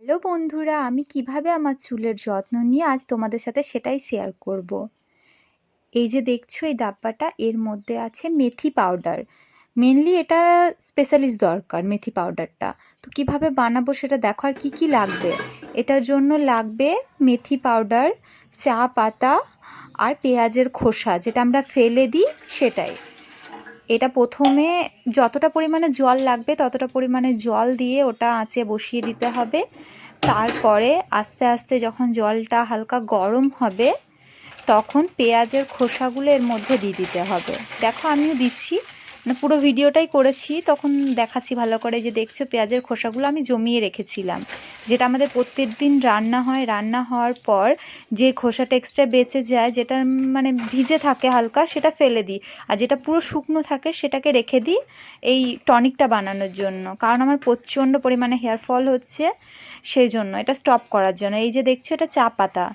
Hello বন্ধুরা, আমি কিভাবে আমার চুলের যত্ন নিই আজ তোমাদের সাথে সেটাই শেয়ার করব। এই যে দেখছো এই ডাব্বাটা, এর মধ্যে আছে মেথি পাউডার। মেনলি এটা স্পেশালিস্ট দরকার মেথি পাউডারটা। তো কিভাবে বানাবো সেটা দেখো। আর কি কি লাগবে এটার জন্য লাগবে: মেথি পাউডার, চা পাতা, আর পেঁয়াজের খোসা যেটা আমরা ফেলে দিই সেটাই। এটা প্রথমে যতটা পরিমাণে জল লাগবে ততটা পরিমাণে জল দিয়ে ওটা আঁচে বসিয়ে দিতে হবে। তারপরে আস্তে আস্তে যখন জলটা হালকা গরম হবে তখন পেঁয়াজের খোসাগুলো এর মধ্যে দিয়ে দিতে হবে। দেখো আমিও দিচ্ছি, মানে পুরো ভিডিওটাই করেছি, তখন দেখাচ্ছি ভালো করে। যে দেখছো পেঁয়াজের খোসাগুলো আমি জমিয়ে রেখেছিলাম, যেটা আমাদের প্রত্যেক দিন রান্না হয়। রান্না হওয়ার পর যে খোসাটা এক্সট্রা বেঁচে যায়, যেটা মানে ভিজে থাকে হালকা, সেটা ফেলে দিই। আর যেটা পুরো শুকনো থাকে সেটাকে রেখে দিই এই টনিকটা বানানোর জন্য। কারণ আমার প্রচণ্ড পরিমাণে হেয়ার ফল হচ্ছে, সেই জন্য এটা স্টপ করার জন্য। এই যে দেখছো এটা চা পাতা,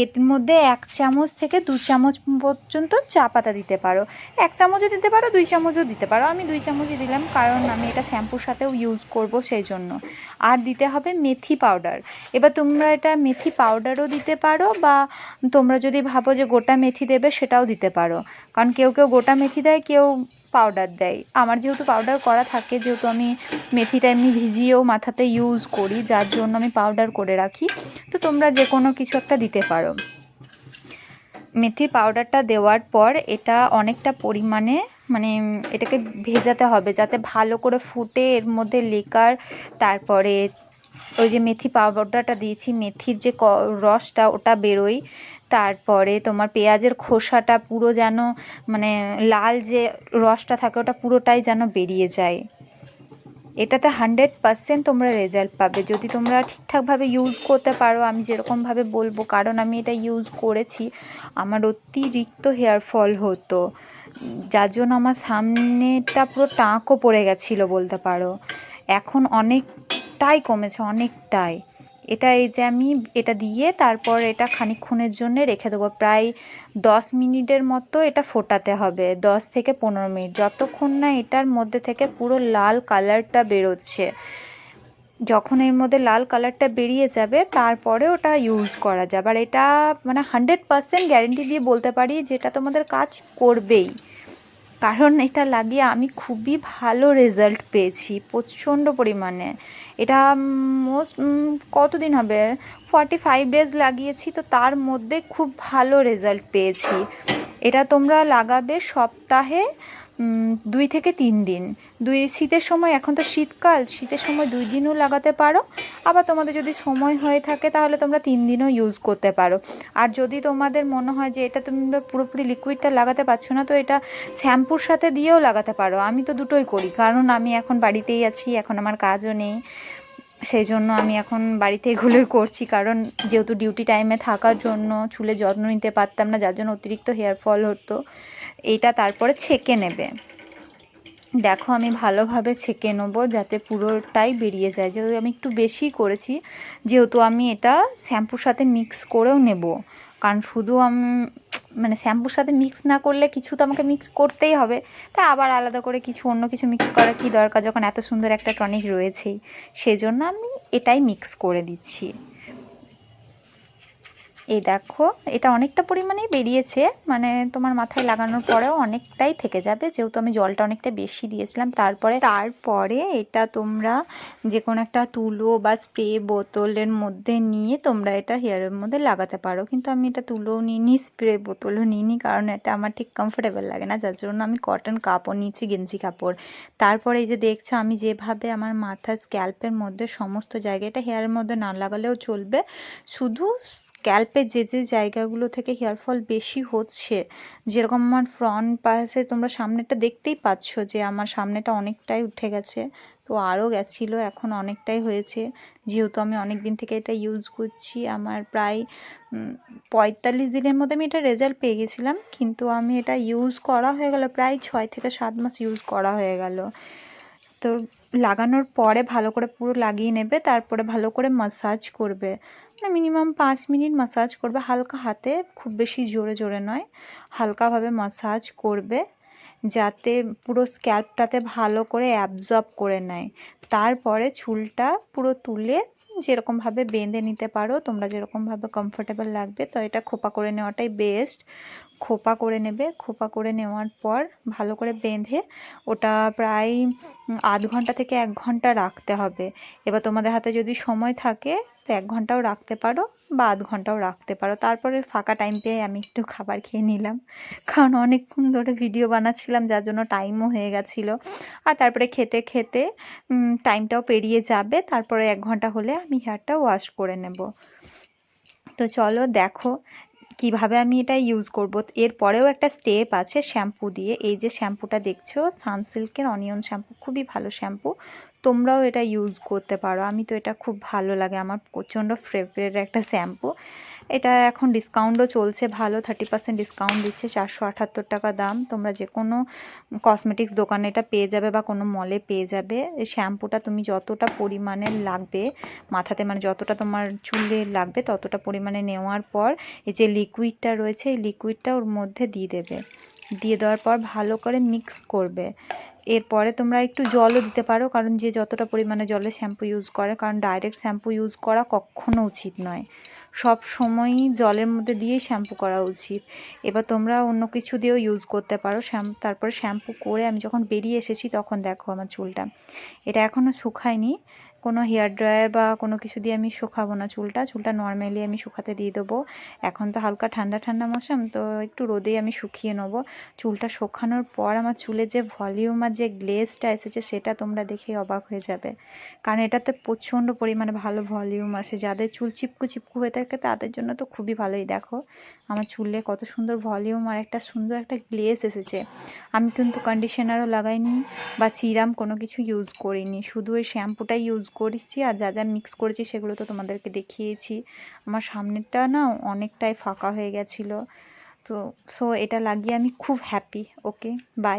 এর মধ্যে 1 চামচ থেকে 2 চামচ পর্যন্ত চা পাতা দিতে পারো। 1 চামচও দিতে পারো, 2 চামচও দিতে পারো। আমি 2 চামচই দিলাম, কারণ আমি এটা শ্যাম্পুর সাথেও ইউজ করব সেই জন্য। আর দিতে হবে মেথি পাউডার। এবার তোমরা এটা মেথি পাউডারও দিতে পারো, বা তোমরা যদি ভাবো যে গোটা মেথি দেবে সেটাও দিতে পারো। কারণ কেউ কেউ গোটা মেথি দেয়, কেউ পাউডার দেয়। আমার যেহেতু পাউডার করা থাকে, যেহেতু আমি মেথিটা এমনি ভিজিয়েও মাথাতে ইউজ করি, যার জন্য আমি পাউডার করে রাখি। তো তোমরা যে কোনো কিছু একটা দিতে পারো। মেথির পাউডারটা দেওয়ার পর এটা অনেকটা পরিমাণে মানে এটাকে ভেজাতে হবে, যাতে ভালো করে ফুটে এর মধ্যে লিকার, তারপরে ওই যে মেথি পাউডারটা দিয়েছি মেথির যে রসটা ওটা বেরোয়। তারপরে তোমার পেঁয়াজের খোসাটা পুরো যেন মানে লাল যে রসটা থাকে ওটা পুরোটাই যেন বেরিয়ে যায়। এটাতে 100% তোমরা রেজাল্ট পাবে যদি তোমরা ঠিকঠাকভাবে ইউজ করতে পারো, আমি যেরকমভাবে বলবো। কারণ আমি এটা ইউজ করেছি, আমার অতিরিক্ত হেয়ার ফল হতো, যার জন্য আমার সামনেটা পুরো টাঁকও পড়ে গেছিলো বলতে পারো। এখন অনেকটাই কমেছে, অনেকটাই। এটা এই যে আমি এটা দিয়ে তারপর এটা খানিকক্ষণের জন্য রেখে দেবো, প্রায় 10 মিনিটের মতো এটা ফোটাতে হবে, 10 থেকে 15 মিনিট, যতক্ষণ না এটার মধ্যে থেকে পুরো লাল কালারটা বেরোচ্ছে। যখন এর মধ্যে লাল কালারটা বেরিয়ে যাবে তারপরে ওটা ইউজ করা যাবে। আর এটা মানে 100% গ্যারেন্টি দিয়ে বলতে পারি যেটা তোমাদের কাজ করবেই, কারণ এটা লাগিয়ে আমি খুবই ভালো রেজাল্ট পেয়েছি প্রচণ্ড পরিমাণে। এটা কতদিন হবে, 45 ডেজ লাগিয়েছি, তো তার মধ্যে খুব ভালো রেজাল্ট পেয়েছি। এটা তোমরা লাগাবে সপ্তাহে 2 থেকে 3 দিন। শীতের সময়, এখন তো শীতকাল, শীতের সময় 2 দিনও লাগাতে পারো। আবার তোমাদের যদি সময় হয়ে থাকে তাহলে তোমরা 3 দিনও ইউজ করতে পারো। আর যদি তোমাদের মনে হয় যে এটা তোমরা পুরোপুরি লিকুইডটা লাগাতে পারছো না, তো এটা শ্যাম্পুর সাথে দিয়েও লাগাতে পারো। আমি তো দুটোই করি, কারণ আমি এখন বাড়িতেই আছি, এখন আমার কাজও নেই, সেই জন্য আমি এখন বাড়িতে এগুলোই করছি। কারণ যেহেতু ডিউটি টাইমে থাকার জন্য চুলের যত্ন নিতে পারতাম না, যার জন্য অতিরিক্ত হেয়ার ফল হতো। এইটা তারপরে ছেঁকে নেবে, দেখো আমি ভালোভাবে ছেঁকে নেবো যাতে পুরোটাই বেরিয়ে যায়। যেহেতু আমি একটু বেশি করেছি, যেহেতু আমি এটা শ্যাম্পুর সাথে মিক্স করেও নেব। কারণ শুধু আমি মানে শ্যাম্পুর সাথে মিক্স না করলে কিছু তো আমাকে মিক্স করতেই হবে, তা আবার আলাদা করে কিছু অন্য কিছু মিক্স করার কী দরকার, যখন এত সুন্দর একটা টনিক রয়েছেই। সেজন্য আমি এটাই মিক্স করে দিচ্ছি। এই দেখো এটা অনেকটা পরিমাণেই বেরিয়েছে, মানে তোমার মাথায় লাগানোর পরেও অনেকটাই থেকে যাবে, যেহেতু আমি জলটা অনেকটা বেশি দিয়েছিলাম। তারপরে এটা তোমরা যে কোনো একটা তুলো বা স্প্রে বোতলের মধ্যে নিয়ে তোমরা এটা হেয়ারের মধ্যে লাগাতে পারো। কিন্তু আমি এটা তুলোও নিইনি, স্প্রে বোতলও নিইনি, কারণ এটা আমার ঠিক কমফোর্টেবল লাগে না, যার জন্য আমি কটন কাপড় নিয়েছি, গেঞ্জি কাপড়। তারপরে এই যে দেখছো আমি যেভাবে আমার মাথার স্ক্যাল্পের মধ্যে সমস্ত জায়গায়, এটা হেয়ারের মধ্যে না লাগালেও চলবে, শুধু স্ক্যাল্পে যে যে জায়গাগুলো থেকে হেয়ার ফল বেশি হচ্ছে, যেরকম আমার ফ্রন্ট পাশে তোমরা সামনেটা দেখতেই পাচ্ছ যে আমার সামনেটা অনেকটাই উঠে গেছে, তো আরও গেছিলো, এখন অনেকটাই হয়েছে। যেহেতু আমি অনেক দিন থেকে এটা ইউজ করছি, আমার প্রায় 45 দিনের মধ্যে আমি এটা রেজাল্ট পেয়ে গেছিলাম, কিন্তু আমি এটা ইউজ করা হয়ে গেল প্রায় 6 থেকে 7 মাস ইউজ করা হয়ে গেল। তো লাগানোর পরে ভালো করে পুরো লাগিয়ে নেবে, তারপরে ভালো করে মাসাজ করবে, মানে মিনিমাম 5 মিনিট মাসাজ করবে হালকা হাতে, খুব বেশি জোরে জোরে নয়, হালকাভাবে মাসাজ করবে যাতে পুরো স্ক্যাল্পটাতে ভালো করে অ্যাবজর্ব করে নেয়। তারপরে চুলটা পুরো তুলে যেরকমভাবে বেঁধে নিতে পারো, তোমরা যেরকমভাবে কমফোর্টেবল লাগবে। তো এটা খোপা করে নেওয়াটাই বেস্ট। খোপা করে নেবে, খোপা করে নেওয়ার পর ভালো করে বেঁধে ওটা প্রায় আধ ঘন্টা থেকে 1 ঘন্টা রাখতে হবে। এবার তোমাদের হাতে যদি সময় থাকে তো 1 ঘন্টাও রাখতে পারো বা আধ ঘন্টাও রাখতে পারো। তারপরে ফাঁকা টাইম পেয়ে আমি একটু খাবার খেয়ে নিলাম, কারণ অনেকক্ষণ ধরে ভিডিও বানাচ্ছিলাম যার জন্য টাইমও হয়ে গেছিলো। আর তারপরে খেতে খেতে টাইমটাও পেরিয়ে যাবে। তারপরে 1 ঘন্টা হলে আমি হেয়ারটা ওয়াশ করে নেব। তো চলো দেখো কিভাবে আমি এটা ইউজ করব। এরপরেও একটা স্টেপ আছে শ্যাম্পু দিয়ে। এই যে শ্যাম্পুটা দেখছো সানসিল্কের অনিয়ন শ্যাম্পু, খুবই ভালো শ্যাম্পু, তোমরাও এটা ইউজ করতে পারো। আমি তো এটা খুব ভালো লাগে, আমার প্রচণ্ড ফেভারিট একটা শ্যাম্পু। এটা এখন ডিসকাউন্টও চলছে ভালো, 30% ডিসকাউন্ট দিচ্ছে, 478 টাকা দাম। তোমরা যে কোনো কসমেটিক্স দোকানে এটা পেয়ে যাবে বা কোনো মলে পেয়ে যাবে। এই শ্যাম্পুটা তুমি যতটা পরিমাণে লাগবে মাথাতে, মানে যতটা তোমার চুলে লাগবে ততটা পরিমাণে নেওয়ার পর এই যে লিকুইডটা রয়েছে এই লিকুইডটা ওর মধ্যে দিয়ে দেবে। দিয়ে দেওয়ার পর ভালো করে মিক্স করবে। এরপরে তোমরা একটু জলও দিতে পারো, কারণ যে যতটা পরিমাণে জলে শ্যাম্পু ইউজ করে, কারণ ডাইরেক্ট শ্যাম্পু ইউজ করা কখনো উচিত নয়, সব সময়ই জলের মধ্যে দিয়েই শ্যাম্পু করা উচিত। এবার তোমরা অন্য কিছু দিয়েও ইউজ করতে পারো তারপরে শ্যাম্পু করে আমি যখন বেরিয়ে এসেছি তখন দেখো আমার চুলটা, এটা এখনও শুকায়নি, কোনো হেয়ার ড্রায়ার বা কোনো কিছু দিয়ে আমি শুকাবো না চুলটা নর্মালি আমি শুকাতে দিয়ে দেবো। এখন তো হালকা ঠান্ডা ঠান্ডা মৌসুম, তো একটু রোদেই আমি শুকিয়ে নেবো। চুলটা শুকানোর পর আমার চুলের যে ভলিউম আর যে গ্লেজটা এসেছে সেটা তোমরা দেখেই অবাক হয়ে যাবে, কারণ এটাতে প্রচণ্ড পরিমাণে ভালো ভলিউম আসে। যাদের চুল চিপকু চিপকু হয়ে থাকে তাদের জন্য তো খুবই ভালোই। দেখো আমার চুলে কত সুন্দর ভলিউম আর একটা সুন্দর একটা গ্লেজ এসেছে। আমি কিন্তু কন্ডিশনারও লাগাইনি বা সিরাম কোনো কিছু ইউজ করিনি, শুধু ওই শ্যাম্পুটাই ইউজ করেছি। আর যা যা মিক্স করেছি সেগুলো তো তোমাদেরকে দেখিয়েছি। আমার সামনেরটা না অনেকটাই ফাঁকা হয়ে গেছিলো, তো এটা লাগিয়ে আমি খুব হ্যাপি। Okay, by.